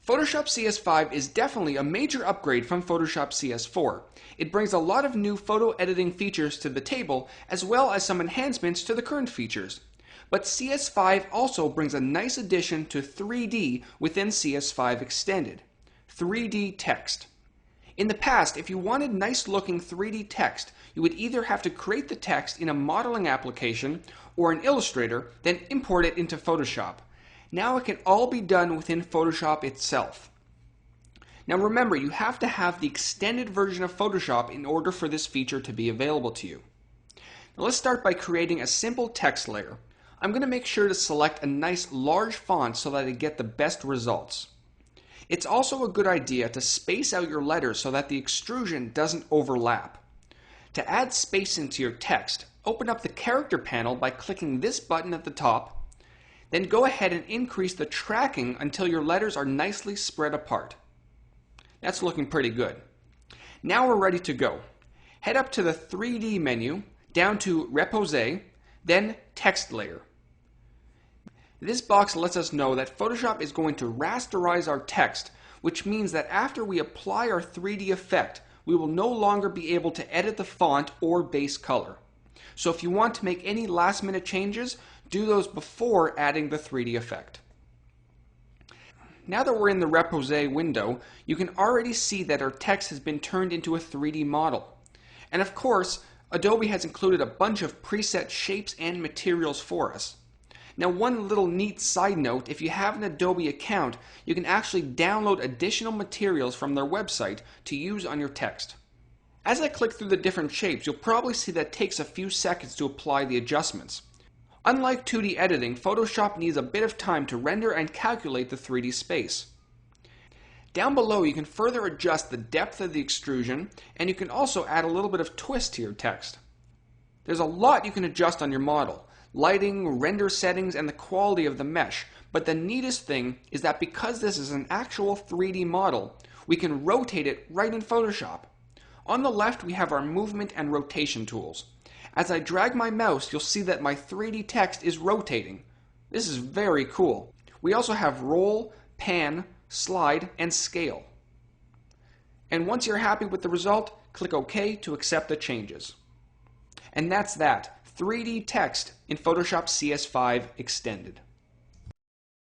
Photoshop CS5 is definitely a major upgrade from Photoshop CS4. It brings a lot of new photo editing features to the table, as well as some enhancements to the current features. But CS5 also brings a nice addition to 3D within CS5 Extended: 3D text. In the past, if you wanted nice looking 3D text, you would either have to create the text in a modeling application or in Illustrator, then import it into Photoshop. Now it can all be done within Photoshop itself. Now remember, you have to have the extended version of Photoshop in order for this feature to be available to you. Now let's start by creating a simple text layer. I'm going to make sure to select a nice large font so that I get the best results. It's also a good idea to space out your letters so that the extrusion doesn't overlap. To add spacing to your text, open up the character panel by clicking this button at the top. Then go ahead and increase the tracking until your letters are nicely spread apart. That's looking pretty good. Now we're ready to go. Head up to the 3D menu, down to Repose, then Text Layer. This box lets us know that Photoshop is going to rasterize our text, which means that after we apply our 3D effect, we will no longer be able to edit the font or base color. So if you want to make any last minute changes, do those before adding the 3D effect. Now that we're in the Repose window, you can already see that our text has been turned into a 3D model. And of course, Adobe has included a bunch of preset shapes and materials for us. Now, one little neat side note, if you have an Adobe account, you can actually download additional materials from their website to use on your text. As I click through the different shapes, you'll probably see that it takes a few seconds to apply the adjustments. Unlike 2D editing, Photoshop needs a bit of time to render and calculate the 3D space. Down below, you can further adjust the depth of the extrusion, and you can also add a little bit of twist to your text. There's a lot you can adjust on your model: lighting, render settings, and the quality of the mesh. But the neatest thing is that because this is an actual 3D model, we can rotate it right in Photoshop. On the left, we have our movement and rotation tools. As I drag my mouse, you'll see that my 3D text is rotating. This is very cool. We also have roll, pan, slide, and scale. And once you're happy with the result, click OK to accept the changes. And that's that. 3D text in Photoshop CS5 Extended.